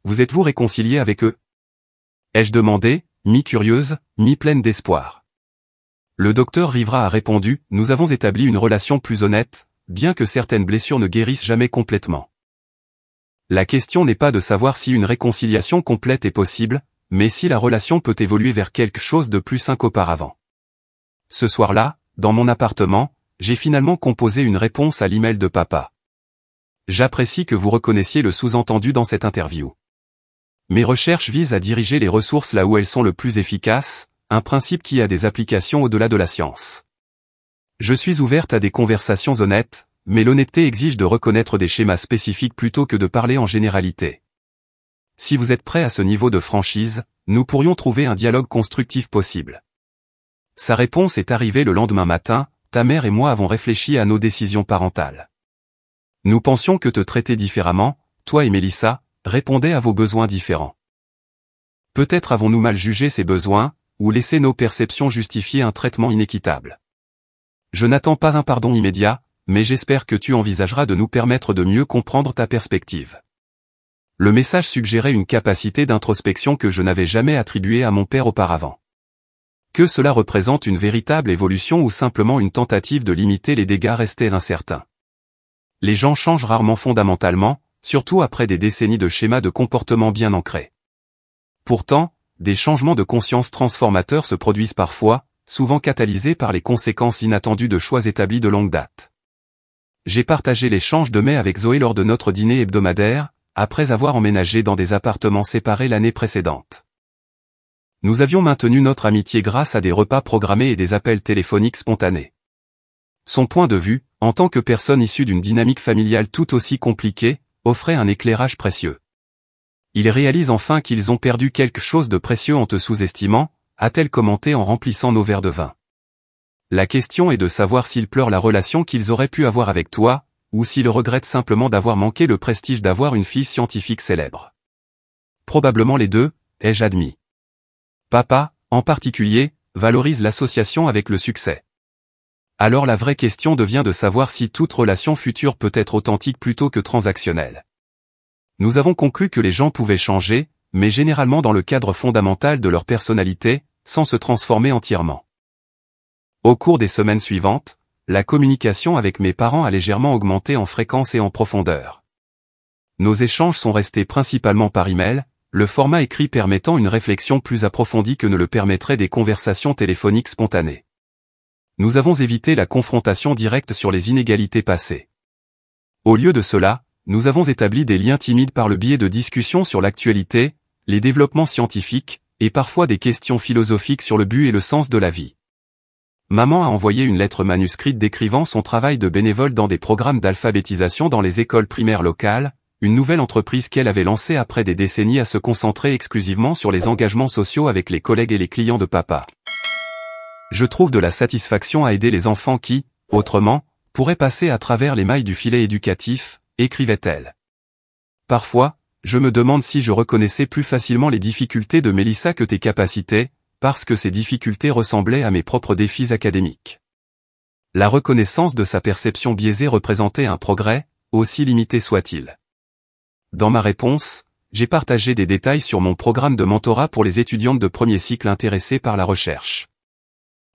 Vous êtes-vous réconcilié avec eux? Ai-je demandé, mi-curieuse, mi-pleine d'espoir. Le docteur Rivera a répondu, nous avons établi une relation plus honnête, bien que certaines blessures ne guérissent jamais complètement. La question n'est pas de savoir si une réconciliation complète est possible, mais si la relation peut évoluer vers quelque chose de plus sain qu'auparavant. Ce soir-là, dans mon appartement, j'ai finalement composé une réponse à l'email de papa. J'apprécie que vous reconnaissiez le sous-entendu dans cette interview. Mes recherches visent à diriger les ressources là où elles sont le plus efficaces, un principe qui a des applications au-delà de la science. Je suis ouverte à des conversations honnêtes, mais l'honnêteté exige de reconnaître des schémas spécifiques plutôt que de parler en généralité. Si vous êtes prêt à ce niveau de franchise, nous pourrions trouver un dialogue constructif possible. Sa réponse est arrivée le lendemain matin, ta mère et moi avons réfléchi à nos décisions parentales. Nous pensions que te traiter différemment, toi et Mélissa, répondait à vos besoins différents. Peut-être avons-nous mal jugé ces besoins, ou laissé nos perceptions justifier un traitement inéquitable. Je n'attends pas un pardon immédiat, mais j'espère que tu envisageras de nous permettre de mieux comprendre ta perspective. Le message suggérait une capacité d'introspection que je n'avais jamais attribuée à mon père auparavant. Que cela représente une véritable évolution ou simplement une tentative de limiter les dégâts restait incertain. Les gens changent rarement fondamentalement, surtout après des décennies de schémas de comportement bien ancrés. Pourtant, des changements de conscience transformateurs se produisent parfois, souvent catalysés par les conséquences inattendues de choix établis de longue date. J'ai partagé l'échange de mai avec Zoé lors de notre dîner hebdomadaire, après avoir emménagé dans des appartements séparés l'année précédente. Nous avions maintenu notre amitié grâce à des repas programmés et des appels téléphoniques spontanés. Son point de vue, en tant que personne issue d'une dynamique familiale tout aussi compliquée, offrait un éclairage précieux. Ils réalisent enfin qu'ils ont perdu quelque chose de précieux en te sous-estimant, a-t-elle commenté en remplissant nos verres de vin. La question est de savoir s'ils pleurent la relation qu'ils auraient pu avoir avec toi, ou s'ils regrettent simplement d'avoir manqué le prestige d'avoir une fille scientifique célèbre. Probablement les deux, ai-je admis. Papa, en particulier, valorise l'association avec le succès. Alors la vraie question devient de savoir si toute relation future peut être authentique plutôt que transactionnelle. Nous avons conclu que les gens pouvaient changer, mais généralement dans le cadre fondamental de leur personnalité, sans se transformer entièrement. Au cours des semaines suivantes, la communication avec mes parents a légèrement augmenté en fréquence et en profondeur. Nos échanges sont restés principalement par email, le format écrit permettant une réflexion plus approfondie que ne le permettraient des conversations téléphoniques spontanées. Nous avons évité la confrontation directe sur les inégalités passées. Au lieu de cela, nous avons établi des liens timides par le biais de discussions sur l'actualité, les développements scientifiques, et parfois des questions philosophiques sur le but et le sens de la vie. Maman a envoyé une lettre manuscrite décrivant son travail de bénévole dans des programmes d'alphabétisation dans les écoles primaires locales, une nouvelle entreprise qu'elle avait lancée après des décennies à se concentrer exclusivement sur les engagements sociaux avec les collègues et les clients de papa. Je trouve de la satisfaction à aider les enfants qui, autrement, pourraient passer à travers les mailles du filet éducatif, écrivait-elle. Parfois, je me demande si je reconnaissais plus facilement les difficultés de Mélissa que tes capacités, parce que ces difficultés ressemblaient à mes propres défis académiques. La reconnaissance de sa perception biaisée représentait un progrès, aussi limité soit-il. Dans ma réponse, j'ai partagé des détails sur mon programme de mentorat pour les étudiantes de premier cycle intéressées par la recherche.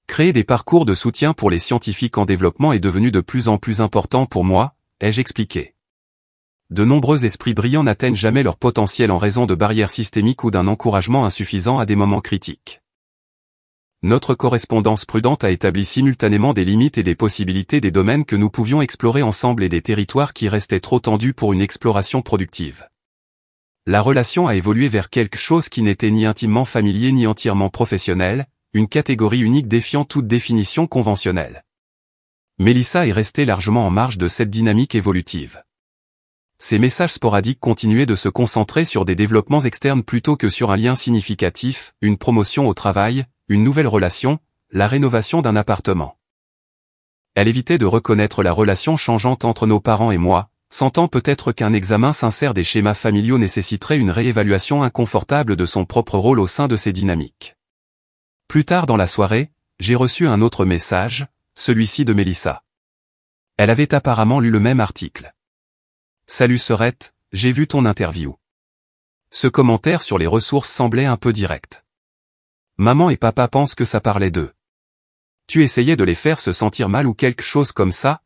Créer des parcours de soutien pour les scientifiques en développement est devenu de plus en plus important pour moi, ai-je expliqué. De nombreux esprits brillants n'atteignent jamais leur potentiel en raison de barrières systémiques ou d'un encouragement insuffisant à des moments critiques. Notre correspondance prudente a établi simultanément des limites et des possibilités des domaines que nous pouvions explorer ensemble et des territoires qui restaient trop tendus pour une exploration productive. La relation a évolué vers quelque chose qui n'était ni intimement familier ni entièrement professionnel, une catégorie unique défiant toute définition conventionnelle. Mélissa est restée largement en marge de cette dynamique évolutive. Ses messages sporadiques continuaient de se concentrer sur des développements externes plutôt que sur un lien significatif, une promotion au travail, une nouvelle relation, la rénovation d'un appartement. Elle évitait de reconnaître la relation changeante entre nos parents et moi, sentant peut-être qu'un examen sincère des schémas familiaux nécessiterait une réévaluation inconfortable de son propre rôle au sein de ces dynamiques. Plus tard dans la soirée, j'ai reçu un autre message, celui-ci de Mélissa. Elle avait apparemment lu le même article. « Salut Serette, j'ai vu ton interview. » Ce commentaire sur les ressources semblait un peu direct. Maman et papa pensent que ça parlait d'eux. Tu essayais de les faire se sentir mal ou quelque chose comme ça?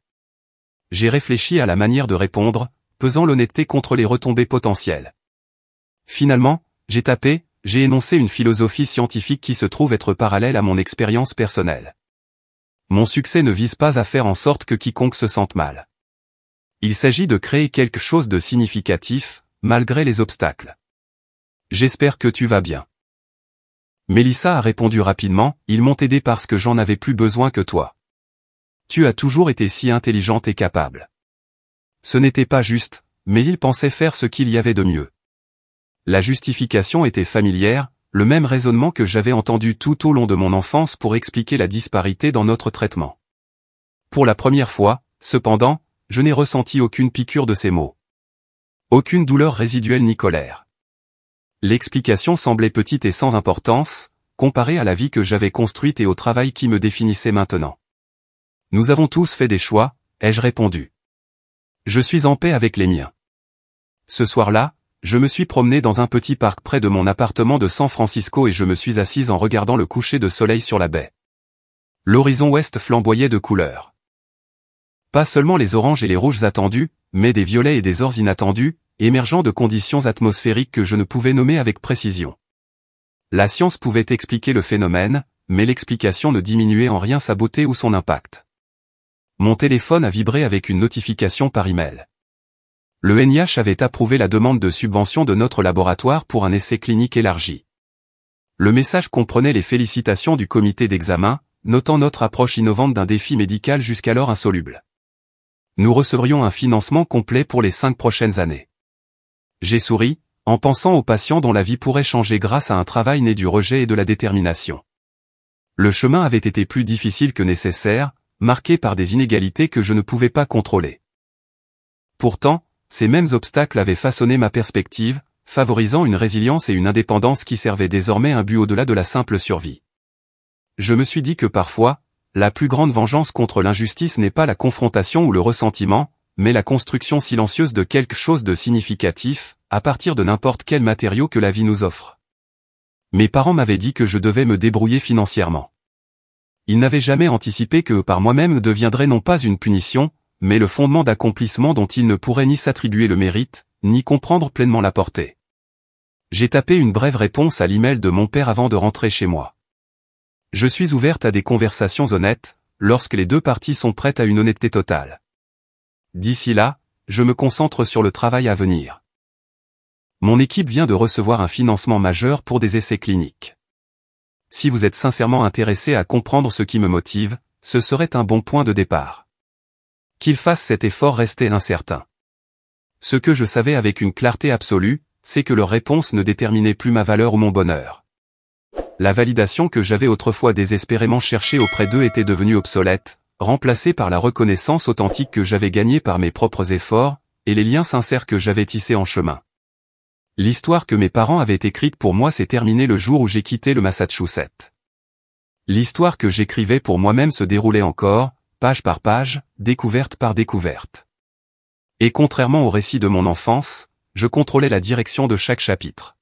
J'ai réfléchi à la manière de répondre, pesant l'honnêteté contre les retombées potentielles. Finalement, j'ai énoncé une philosophie scientifique qui se trouve être parallèle à mon expérience personnelle. Mon succès ne vise pas à faire en sorte que quiconque se sente mal. Il s'agit de créer quelque chose de significatif, malgré les obstacles. J'espère que tu vas bien. Mélissa a répondu rapidement, ils m'ont aidé parce que j'en avais plus besoin que toi. Tu as toujours été si intelligente et capable. Ce n'était pas juste, mais ils pensaient faire ce qu'il y avait de mieux. La justification était familière, le même raisonnement que j'avais entendu tout au long de mon enfance pour expliquer la disparité dans notre traitement. Pour la première fois, cependant, je n'ai ressenti aucune piqûre de ces mots. Aucune douleur résiduelle ni colère. L'explication semblait petite et sans importance, comparée à la vie que j'avais construite et au travail qui me définissait maintenant. Nous avons tous fait des choix, ai-je répondu. Je suis en paix avec les miens. Ce soir-là, je me suis promené dans un petit parc près de mon appartement de San Francisco et je me suis assise en regardant le coucher de soleil sur la baie. L'horizon ouest flamboyait de couleurs. Pas seulement les oranges et les rouges attendus, mais des violets et des ors inattendus, émergeant de conditions atmosphériques que je ne pouvais nommer avec précision. La science pouvait expliquer le phénomène, mais l'explication ne diminuait en rien sa beauté ou son impact. Mon téléphone a vibré avec une notification par email. Le NIH avait approuvé la demande de subvention de notre laboratoire pour un essai clinique élargi. Le message comprenait les félicitations du comité d'examen, notant notre approche innovante d'un défi médical jusqu'alors insoluble. Nous recevrions un financement complet pour les 5 prochaines années. J'ai souri, en pensant aux patients dont la vie pourrait changer grâce à un travail né du rejet et de la détermination. Le chemin avait été plus difficile que nécessaire, marqué par des inégalités que je ne pouvais pas contrôler. Pourtant, ces mêmes obstacles avaient façonné ma perspective, favorisant une résilience et une indépendance qui servaient désormais un but au-delà de la simple survie. Je me suis dit que parfois, la plus grande vengeance contre l'injustice n'est pas la confrontation ou le ressentiment, mais la construction silencieuse de quelque chose de significatif, à partir de n'importe quel matériau que la vie nous offre. Mes parents m'avaient dit que je devais me débrouiller financièrement. Ils n'avaient jamais anticipé que par moi-même deviendrait non pas une punition, mais le fondement d'accomplissement dont ils ne pourraient ni s'attribuer le mérite, ni comprendre pleinement la portée. J'ai tapé une brève réponse à l'email de mon père avant de rentrer chez moi. Je suis ouverte à des conversations honnêtes, lorsque les deux parties sont prêtes à une honnêteté totale. D'ici là, je me concentre sur le travail à venir. Mon équipe vient de recevoir un financement majeur pour des essais cliniques. Si vous êtes sincèrement intéressé à comprendre ce qui me motive, ce serait un bon point de départ. Qu'ils fassent cet effort restait incertain. Ce que je savais avec une clarté absolue, c'est que leur réponse ne déterminait plus ma valeur ou mon bonheur. La validation que j'avais autrefois désespérément cherchée auprès d'eux était devenue obsolète, remplacée par la reconnaissance authentique que j'avais gagnée par mes propres efforts, et les liens sincères que j'avais tissés en chemin. L'histoire que mes parents avaient écrite pour moi s'est terminée le jour où j'ai quitté le Massachusetts. L'histoire que j'écrivais pour moi-même se déroulait encore, page par page, découverte par découverte. Et contrairement au récit de mon enfance, je contrôlais la direction de chaque chapitre.